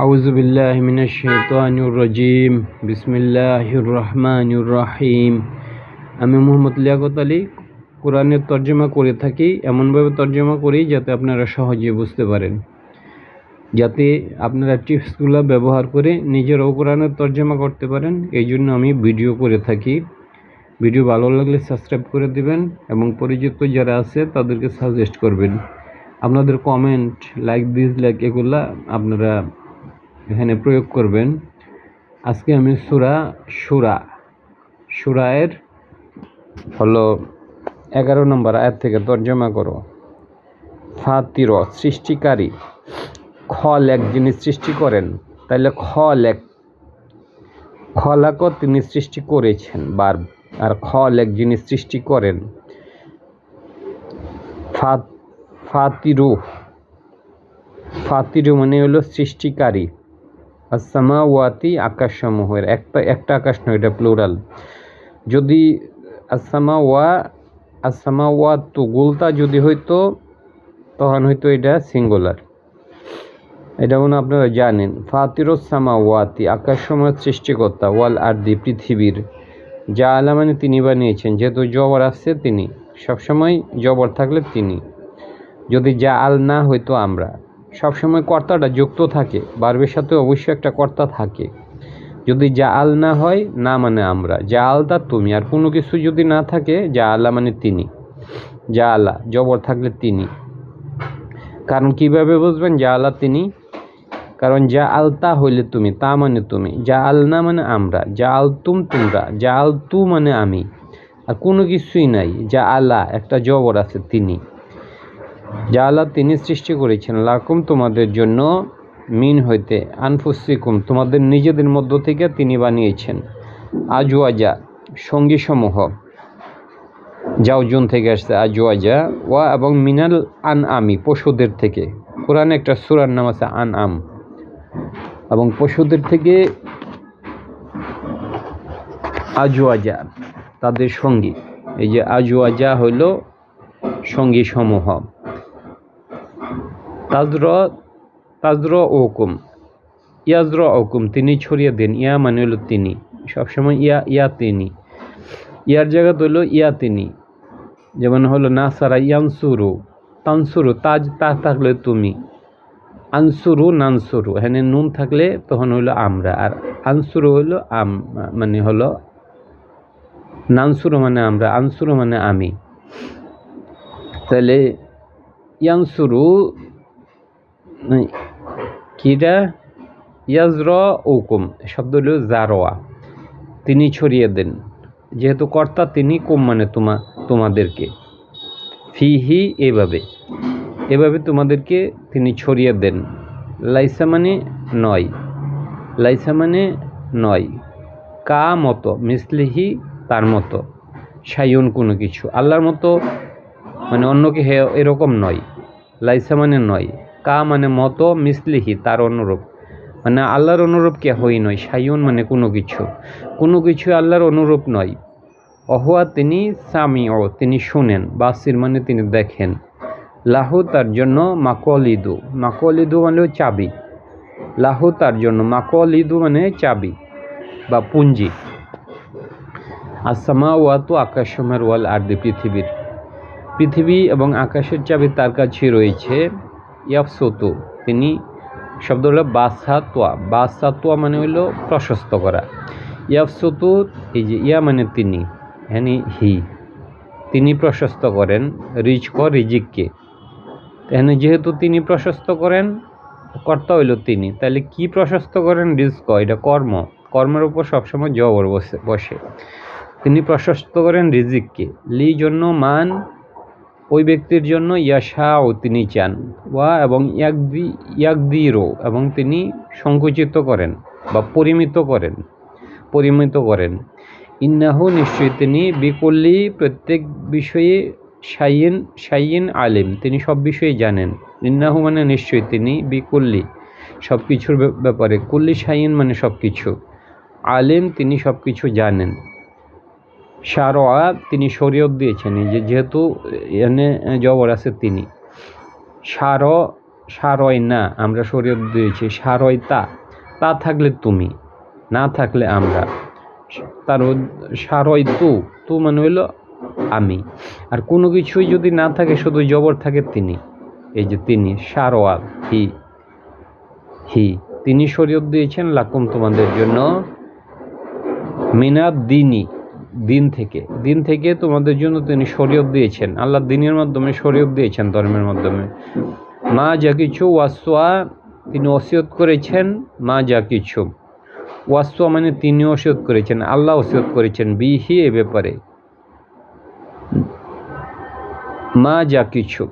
আউযু বিল্লাহি মিনাশ শাইতানির রাজিম। বিসমিল্লাহির রহমানির রহিম। আমি মোহাম্মদ লিয়াকত আলী কোরআনের তর্জমা করে থাকি। এমনভাবে তর্জমা করি যাতে আপনারা সহজে বুঝতে পারেন, যাতে আপনারা টিপসগুলো ব্যবহার করে নিজেরাও কোরআনের তর্জমা করতে পারেন। এই জন্য আমি ভিডিও করে থাকি। ভিডিও ভালো লাগলে সাবস্ক্রাইব করে দিবেন এবং পরিচিত যারা আছে তাদেরকে সাজেস্ট করবেন। আপনাদের কমেন্ট, লাইক, ডিসলাইক এগুলা আপনারা এখানে প্রয়োগ করবেন। আজকে আমি সূরায়ের হলো 11 নম্বর আয়াত থেকে তর্জমা করো। ফাতির, সৃষ্টিকারী। খলেক, যিনি সৃষ্টি করেন। তাইলে খলাক তিনি সৃষ্টি করেছেন বার্ব, আর খলেক যিনি সৃষ্টি করেন। ফাতিরু মানে হলো সৃষ্টিকারী। আসসামাওয়াতি, আকাশসমূহের। একটা আকাশ নয়, এটা প্লুরাল। যদি আসসামাওয়াতু গুলতা যদি হইতো তখন হইতো এটা সিঙ্গুলার। এটা মনে আপনারা জানেন। ফাতিরুস সামাওয়াতি, আকাশসমূহের সৃষ্টিকর্তা। ওয়াল আরদি, পৃথিবীর। যা আলা মানে তিনি বানিয়েছেন। যেহেতু জবর আসছে তিনি, সবসময় জবর থাকলে তিনি। যদি যা আল না হইতো আমরা, সবসময় কর্তাটা যুক্ত থাকে, বার্বের সাথে অবশ্যই একটা কর্তা থাকে। যদি যা আল না হয়, না মানে আমরা, যা আলটা তুমি। আর কোনো কিছু যদি না থাকে, যা আলা মানে তিনি। যা আলা জবর থাকলে তিনি। কারণ কিভাবে বুঝবেন যা আলা তিনি? কারণ যা আলতা হইলে তুমি, তা মানে তুমি। যা আল না মানে আমরা, যা আলতুম তোমরা, যা আলতু মানে আমি। আর কোনো কিছুই নাই, যা আলা একটা জবর আছে তিনি। যা আল্লাহ তিনি সৃষ্টি করেছেন। লাকুম তোমাদের জন্য, মিন হইতে, আনফুসিকুম তোমাদের নিজেদের মধ্য থেকে তিনি বানিয়েছেন। আজওয়াজা সঙ্গী সমূহ, জাওজুন থেকে আসছে আজওয়াজা। ওয়া এবং মিনাল আন আমি পশুদের থেকে। কোরআনে একটা সূরার নাম আছে আন আম। এবং পশুদের থেকে আজওয়াজা তাদের সঙ্গী। এই যে আজওয়াজা হইল সঙ্গী সমূহ। ইয়াজরউকুম তিনি ছড়িয়ে দেন। ইয়া মানে হলো তিনি, সবসময় ইয়া তিনি। ইয়ার জায়গা হলো ইয়া তিনি। যেমন হলো নাসারা ইয়ানসুরু, তানসুরু তা থাকলে তুমি, আনসুরু নানসুরু। এখানে নুন থাকলে তখন হইলো আমরা, আর আনসুরু হইলো মানে হলো নানসুরু মানে আমরা, আনসুরু মানে আমি। তাহলে ইয়ানসুরু কিরা, ইয়াজরউকুম শব্দ হলো জারোয়া, তিনি ছড়িয়ে দেন। যেহেতু কর্তা তিনি, কুম মানে তোমাদেরকে। ফিহি এভাবে তোমাদেরকে তিনি ছড়িয়ে দেন। লাইসা মানে নয়, লাইসা মানে নয়। কা মতো, মিসলিহি তার মতো। শাইউন কোনো কিছু, আল্লাহর মতো মানে অন্যকে এরকম নয়। লাইসা মানে নয়, কা মানে মতো, মিসলিহি তার অনুরূপ, মানে আল্লাহর অনুরূপ কেহই নয়। শাইউন মানে কোনো কিছু আল্লাহর অনুরূপ নয়। অহুয়া তিনি, সামিউ তিনি শুনেন, বাসির মানে তিনি দেখেন। লাহু তার জন্য, মাকলিদু মানে চাবি। লাহু তার জন্য, মাকলিদু মানে চাবি বা পুঞ্জি। আসসামাওয়াতু আকাশসমূহের, ওয়াল আরদি পৃথিবী এবং আকাশের চাবি তার কাছে রয়েছে। ইয়াবসুতু তিনি, শব্দ হলো বাসাতোয়া মানে হইল প্রশস্ত করা। ইয়াবসুতু এই যে ইয়া মানে তিনি, হ্যানি তিনি প্রশস্ত করেন। রিজিককে, এখানে যেহেতু তিনি প্রশস্ত করেন, কর্তা হইল তিনি, তাহলে কি প্রশস্ত করেন? রিজক, এটা কর্মের উপর সবসময় জবর বসে। তিনি প্রশস্ত করেন রিজিককে। লি জন্য, মান ওই ব্যক্তির জন্য, ইয়াশাও তিনি চান। ওয়া এবং ইয়াকদিরও এবং তিনি সংকুচিত করেন বা পরিমিত করেন। ইন্নাহু নিশ্চয়ই তিনি, বিকুল্লি প্রত্যেক বিষয়ে, শাইইন আলিম তিনি সব বিষয়ে জানেন। ইন্নাহু মানে নিশ্চয়ই তিনি, বিকুল্লি সব কিছুর ব্যাপারে, কুল্লি শাইইন মানে সব কিছু, আলিম তিনি সব কিছু জানেন। শারআ তিনি শরীয়ত দিয়েছেন। যেহেতু এখানে জবর আছে তিনি, সারয় না আমরা শরীয়ত দিয়েছি, সারয় তা, তা থাকলে তুমি, না থাকলে আমরা। তার সারয় তু মানে হইল আমি। আর কোনো কিছুই যদি না থাকে শুধু জবর থাকে তিনি, এই যে তিনি, সারোয়াল হি তিনি শরীয়ত দিয়েছেন লাকুম তোমাদের জন্য, মিনাদ দিনই দিন থেকে তোমাদের জন্য তিনি শরীয়ত দিয়েছেন, আল্লাহ দিনের মাধ্যমে শরীয়ত দিয়েছেন, ধর্মের মাধ্যমে। মা যা কিছু ওয়াসওয়া তিনি ওসিয়ত করেছেন, মা যা কিছু ওয়াসওয়া মানে তিনি ওসিয়ত করেছেন, আল্লাহ ওসিয়ত করেছেন, বিহি এ ব্যাপারে, মা যা কিছু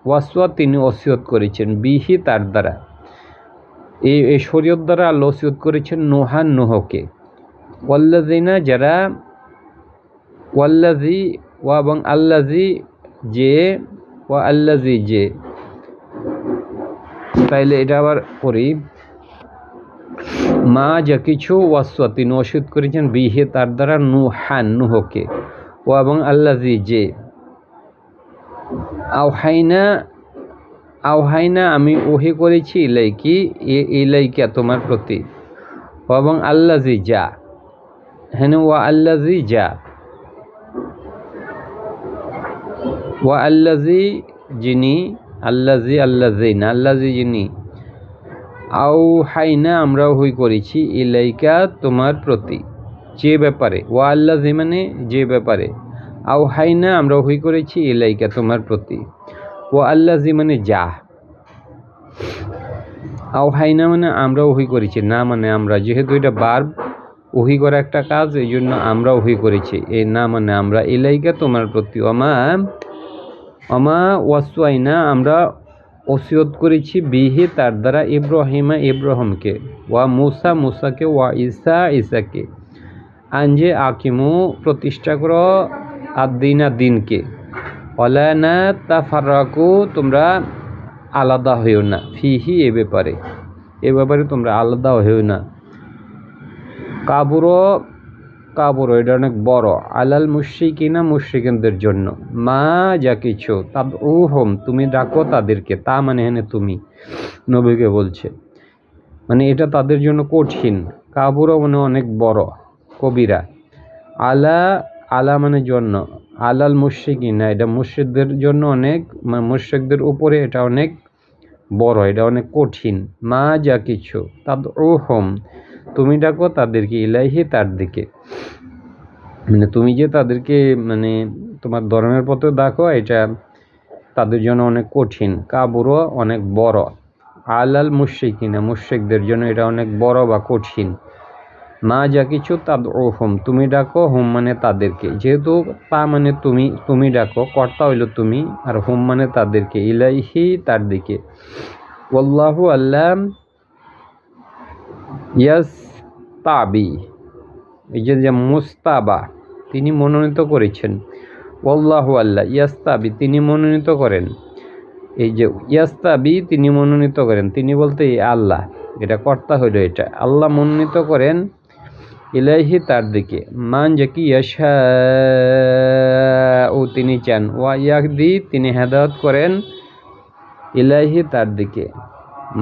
ওয়াসওয়া তিনি ওসিয়ত করেছেন, বিহি তার দ্বারা, এই শরীয়ত দ্বারা আল্লাহ ওসিয়ত করেছেন নোহান নোহকে, ওয়াল্লাযিনা যারা, ওয়াল্লাযী ওয়া এবং আল্লাযী যে, ওয়া আল্লাযী যে, তাইলে এটা আবার পড়ি, মা যা কিছু ওয়াসওয়া তিনি ওসিয়ত করেছেন, বিহি তার দ্বারা, নুহান নুহকে, ও এবং আল্লাযী যে, আওহাইনা আমি ওহি করেছি, ইলাইকা তোমার প্রতি, এবং আল্লাযী যা, হ্যাঁ ওয়া আল্লাযী যা, ওয়া আল্লাযী যিনি, আল্লাযী যিনি, আওহাইনা আমরা ওহি করেছি, ইলাইকা তোমার প্রতি, যে ব্যাপারে, ওয়া আল্লাযী মানে যে ব্যাপারে, আওহাইনা আমরা ওহি করেছি, ইলাইকা তোমার প্রতি, ওয়া আল্লাযী মানে যা, আওহাইনা মানে আমরা ওহি করেছি, না মানে আমরা, যেহেতু এটা বার্ব, ওহি করা একটা কাজ, এই জন্য আমরা ওহি করেছি, এই না মানে আমরা, ইলাইকা তোমার প্রতি, অমা ওয়াসওয়াইনা আমরা ওসিয়ত করেছি, বিহি তার দ্বারা, ইব্রাহিমকে, ওয়া মুসাকে, ওয়া ঈসাকে, আনজে আকিমু প্রতিষ্ঠা করো, আদ্দিনা দিনকে, ওয়ালা না তাফাররাকু তোমরা আলাদা হইও না, ফিহি এ ব্যাপারে তোমরা আলাদা হইও না, কাবুরো এটা অনেক বড়, আলাল মুশরিকিনা মুশরিকদের জন্য, মা যা কিছু তাদউহুম তুমি ডাকো তাদেরকে, তা মানে হেনে তুমি নবীকে বলছে, মানে এটা তাদের জন্য কঠিন, কাবুরো মানে অনেক বড়, কবিরা, আলা মানে জন্য, আলাল মুশরিকিনা এটা মুশরিকদের জন্য অনেক, মুশরিকদের উপরে এটা অনেক বড়, এটা অনেক কঠিন, মা যা কিছু তাদউহুম তুমি ডাকো তাদেরকে, ইলাইহি তার দিকে, মানে তুমি যে তাদেরকে মানে তোমার ধর্মের পথে ডাকো, এটা তাদের জন্য অনেক কঠিন, কাবুরও অনেক বড়, আলাল মুশরিকিনা মুশরিকদের জন্য এটা অনেক বড় বা কঠিন, মা যা কিছু তাদউহুম তুমি ডাকো, হুম মানে তাদেরকে, যেহেতু তা মানে তুমি ডাকো, কর্তা হইল তুমি, আর হুম মানে তাদেরকে, ইলাইহি তার দিকে, ওয়াল্লাহু আল্লাহ, ইয়াস্তাবি এই যে মুস্তাবা তিনি মনোনীত করেছেন, ওয়াল্লাহু আল্লাহ, ইয়াস্তাবি তিনি মনোনীত করেন, এই যে ইয়াস্তাবি তিনি মনোনীত করেন, তিনি বলতে আল্লাহ, এটা কর্তা হইল, এটা আল্লাহ মনোনীত করেন, ইলাইহি তার দিকে, মান যাকি ইয়াশা ও তিনি চান, ওয়া ইয়াহদি তিনি হেদায়েত করেন, ইলাইহি তার দিকে,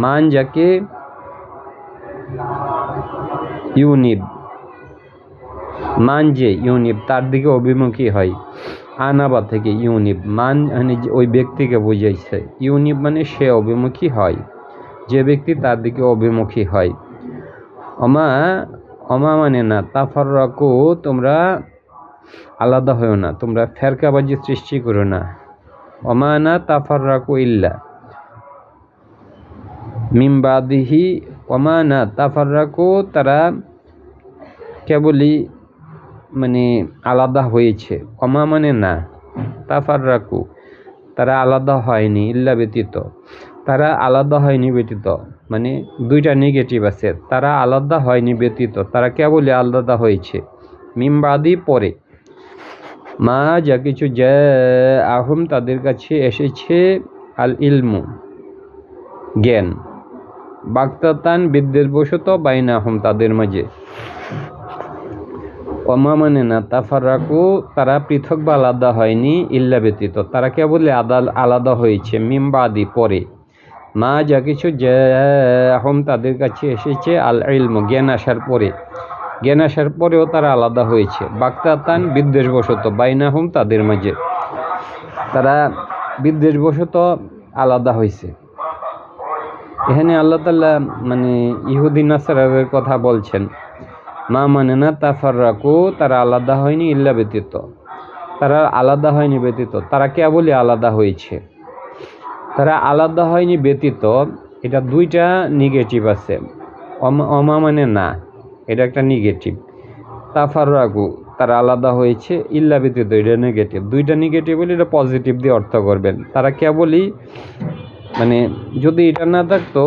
মান যাকে ইউনিব মান যে ইউনিব তার দিকে অভিমুখী হয়, আনাবা থেকে ইউনিব মান মানে ওই ব্যক্তিকে বুঝাইছে, ইউনিব মানে সে অভিমুখী হয়, যে ব্যক্তি তার দিকে অভিমুখী হয়, অমা মানে না, তাফাররাকু তোমরা আলাদা হও না, তোমরা ফেরকাবাজি সৃষ্টি করো না, অমা না তাফাররাকু ইল্লা মিন বাদিহি, অমা না তাফাররাকু তারা কেবলই মানে আলাদা হয়েছে, অমা মানে না, তাফাররাকু তারা আলাদা হয়নি, ইল্লা ব্যতীত তারা আলাদা হয়নি ব্যতীত, মানে দুইটা নেগেটিভ আছে, তারা আলাদা হয়নি ব্যতীত, তারা কেবলই আলাদা হয়েছে, মিমবাদি পরে, মা যা কিছু যা আহম তাদের কাছে এসেছে, আল ইলমু জ্ঞান, বাগতাতান বিদ্বেষবশত বাইনাহুম তাদের মাঝে, অমা মানে না তাফাররাকু তারা পৃথক বা আলাদা হয়নি, ইল্লা ব্যতীত তারা কেবল আলাদা হয়েছে, মিমবাদি পরে, মা যা কিছু জাআহুম তাদের কাছে এসেছে আল ইলম জ্ঞান আসার পরে, জ্ঞান আসার পরেও তারা আলাদা হয়েছে, বাগতাতান বিদ্বেষবশত, বাইনাহুম তাদের মাঝে, তারা বিদ্বেষবশত আলাদা হয়েছে। এখানে আল্লাহ তাআলা মানে ইহুদি নাসারাদের কথা বলছেন। মা মানে না তাফাররাকু, তারা আলাদা হয়নি ইল্লা ব্যতীত, তারা আলাদা হয়নি ব্যতীত, তারা কেবলই আলাদা হয়েছে। তারা আলাদা হয়নি ব্যতীত, এটা দুইটা নেগেটিভ আছে। অমা মানে না, এটা একটা নেগেটিভ। তাফাররাকু তারা আলাদা হয়েছে, ইল্লা ব্যতীত এটা নেগেটিভ। দুইটা নেগেটিভ হলে এটা পজিটিভ দিয়ে অর্থ করবেন। তারা কেবলই মানে যদি এটা না থাকতো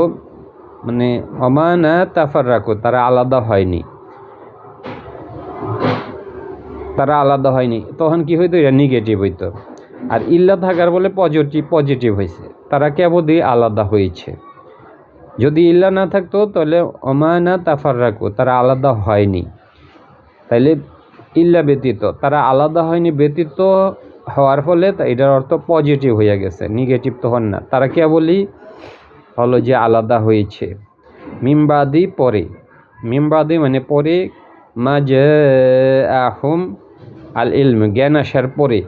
মানে অমানা তাফাররাকু তারা আলাদা হয়নি, তারা আলাদা হয়নি, তখন কি হইতো? এটা নেগেটিভ হইতো। আর ইল্লা থাকার বলে পজিটিভ হয়েছে, তারা কেবলই আলাদা হয়েছে। যদি ইল্লা না থাকতো তাহলে অমানা তাফাররাকু তারা আলাদা হয়নি, তাইলে ইল্লা ব্যতীত তারা আলাদা হয়নি ব্যতীত হওয়ার ফলে এটার অর্থ পজিটিভ হয়ে গেছে, নেগেটিভ তো হন না। তারা কেবলই হলো যে আলাদা হয়েছে। মিমবাদি পরে, মিমবাদি মানে পরে, মা জাআহুম আল ইলম জ্ঞান আসার পরে,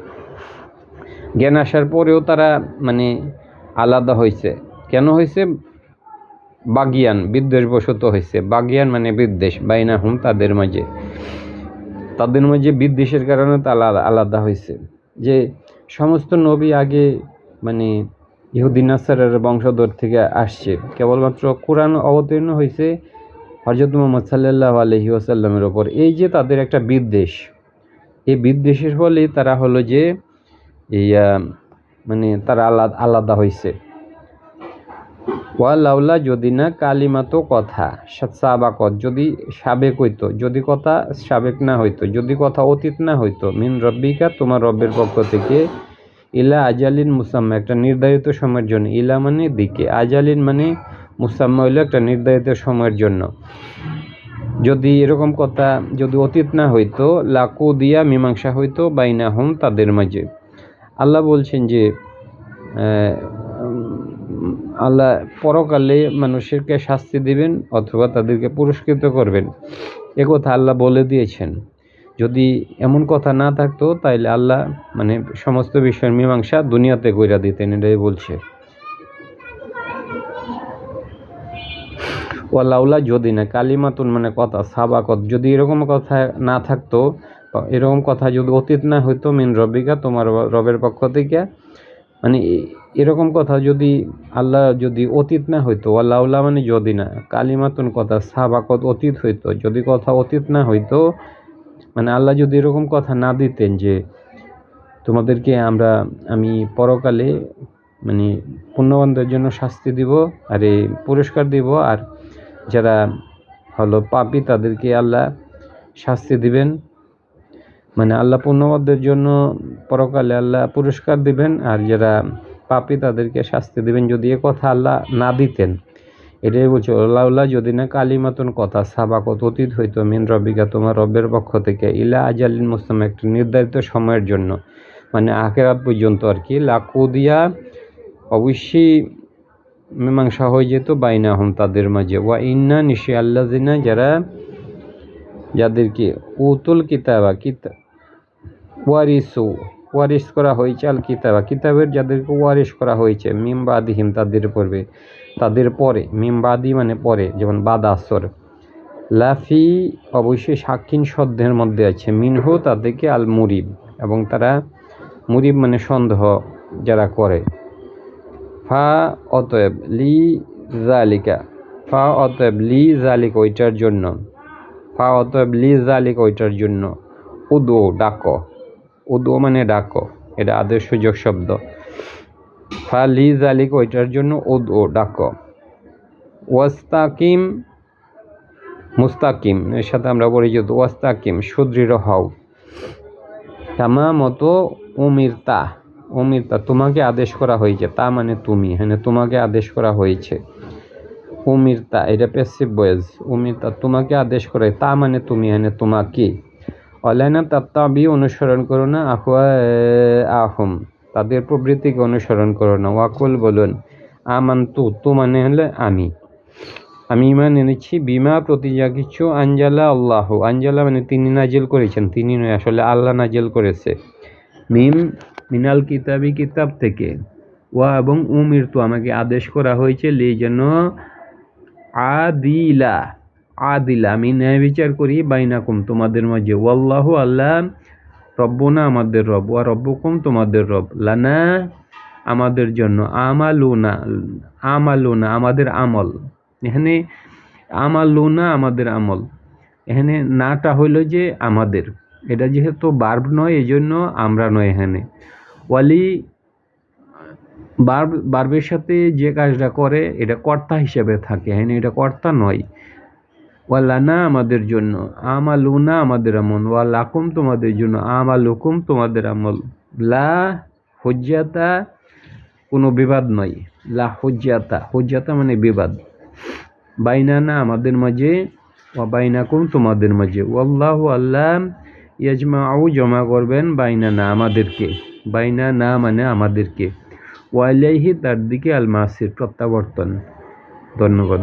জ্ঞান আসার পরেও তারা মানে আলাদা হয়েছে। কেন হয়েছে? বাগিয়ান বিদ্বেষবশত হয়েছে। বাগিয়ান মানে বিদ্বেষ, বাইনাহুম তাদের মাঝে, তাদের মাঝে বিদ্বেষের কারণে তারা আলাদা হয়েছে। যে সমস্ত নবী আগে মানে ইহুদি নাসারার বংশধর থেকে আসছে, কেবলমাত্র কোরআন অবতীর্ণ হয়েছে হযরত মুহাম্মদ সাল্লাল্লাহু আলাইহি ওয়াসাল্লামের ওপর। এই যে তাদের একটা বিদ্বেষ, এই বিদ্বেষের ফলে তারা হলো যে এই মানে তারা আলাদা হয়েছে। ওয়ালাউলা যদি না কালিমাতো কথা সাবাকত যদি সাবেক হইতো, যদি কথা সাবেক না হইতো, যদি কথা অতীত না হইতো, মিন রব্বিকা তোমার রব্বের পক্ষ থেকে, ইলা আজালিন মুসাম্মা একটা নির্ধারিত সময়ের জন্য, ইলা মানে দিকে, আজালিন মানে মুসাম্মা হইল একটা নির্ধারিত সময়ের জন্য। যদি এরকম কথা যদি অতীত না হইতো, লাকু দিয়া মীমাংসা হইতো বাইনাহুম তাদের মাঝে। আল্লাহ বলছেন যে আল্লাহ পরকালে মানুষেরকে শাস্তি দিবেন অথবা তাদেরকে পুরস্কৃত করবেন, এ কথা আল্লাহ বলে দিয়েছেন। যদি এমন কথা না থাকতো তাইলে আল্লাহ মানে সমস্ত বিষয়ের মীমাংসা দুনিয়াতে কইরা দিতেন, এটাই বলছে। ওয়ালাউলা যদি না কালিমাতুন মানে কথা, সাবাকত যদি এরকম কথা না থাকতো, এরকম কথা যদি অতীত না হইতো, মিন রব্বিকা তোমার রবের পক্ষ থেকে, মানে এরকম কথা যদি আল্লাহ যদি অতীত না হইতো, ওয়ালাউলা মানে যদি না, কালিমাতুন কথা, সাবাকত অতীত হইতো, যদি কথা অতীত না হইতো, মানে আল্লাহ যদি এরকম কথা না দিতেন যে তোমাদেরকে আমি পরকালে মানে পুণ্যবানদের জন্য শাস্তি দিব আর এই পুরস্কার দিব, আর যারা হলো পাপী তাদেরকে আল্লাহ শাস্তি দিবেন, মানে আল্লাহ পুণ্যবানদের জন্য পরকালে আল্লাহ পুরস্কার দিবেন আর যারা পাপী তাদেরকে শাস্তি দিবেন, যদি এ কথা আল্লাহ না দিতেন, এটাই বলছে আল্লাহ যদি না কালিমাতুন কথা সাবাকত অতীত হইতো, মিন রব্বিকা তোমার রব্বের পক্ষ থেকে, ইলা আজালিন মুসাম্মা একটা নির্ধারিত সময়ের জন্য, মানে আখিরাত পর্যন্ত আর কি, লাকু দিয়া অবশ্যই মীমাংসা হয়ে যেত বাইনাহুম তাদের মাঝে। ওয়া ইন্না নিশ্চয় আল্লাযিনা যাদেরকে উতুল কিতাবা ওয়ারিস করা হয়েছে, আল কিতাবা কিতাবের যাদেরকে ওয়ারিস করা হয়েছে, মিম বাদিহিম তাদের পরে, মিম বাদি মানে পরে, যেমন বাদ আসর, লাফি অবশ্যই সাক্ষীন সন্দেহের মধ্যে আছে, মিনহু তাদেরকে আল মুরিব, এবং তারা মুরিব মানে সন্দেহ যারা করে। ফা অতএব লি জালিকা, ফা অতএব লি জালিক ওইটার জন্য, ফা অতএব লি জালিক ওইটার জন্য, উদো ডাকো, উদো মানে ডাকো, এটা আদেশ সূচক শব্দ। ফা লি জালিক ওইটার জন্য উদো ডাকো। ওয়াস্তাকিম মুস্তাকিম এর সাথে আমরা পরিচিত, ওয়াস্তাকিম সুদৃঢ় হও। তামা মতো উমিরতা তোমাকে আদেশ করা হয়েছে, তা মানে তুমি, হ্যাঁ তোমাকে আদেশ করা হয়েছে। উমিরতা এটা প্যাসিভ ভয়েস, উমিরতা তোমাকে আদেশ করে, তা মানে তুমি, হ্যাঁ তোমাকে। অলাইনা তাত্তাবি অনুসরণ করো না, আহম তাদের প্রবৃত্তিকে অনুসরণ করো না, ওয়াকুল বলুন আমান্তু, তু মানে হলে আমি ঈমান এনেছি, বিমা প্রতি যা কিছু, আনজালা আল্লাহ, আনজালা মানে তিনি নাজিল করেছেন, তিনি নয় আসলে আল্লাহ নাজিল করেছে, মিনাল কিতাবি কিতাব থেকে, ওয়া এবং উমিরতু আমাকে আদেশ করা হয়েছে, যেন আদিলা, আমি ন্যায় বিচার করি, বাইনাকুম তোমাদের মাঝে, ওয়াল্লাহু আল্লাহ, রব্বুনা আমাদের রব, ওয়া রব্বুকুম তোমাদের রব, লানা আমাদের জন্য, আমালুনা আমাদের আমল, এখানে আমালুনা আমাদের আমল, এখানে নাটা হইল যে আমাদের, এটা যেহেতু বার্ব নয় এই জন্য আমরা নয়, এখানে ওয়ালি বার্বের সাথে যে কাজটা করে এটা কর্তা হিসেবে থাকে, এখানে এটা কর্তা নয়। ওয়ালানা আমাদের জন্য, আমালুনা আমাদের আমল, ওয়ালাকুম তোমাদের জন্য, আমালুকুম তোমাদের আমল, লা হুজ্জাতা কোনো বিবাদ নয়, লা হুজ্জাতা মানে বিবাদ, বাইনানা আমাদের মাঝে, ওয়া বাইনাকুম তোমাদের মাঝে, ওয়াল্লাহু আল্লাহ, ইয়াজমাউ জমা করবেন, বাইনানা আমাদেরকে, বাইনানা মানে আমাদেরকে, ওয়াইলাইহি তার দিকে, আল মাসির প্রত্যাবর্তন। ধন্যবাদ।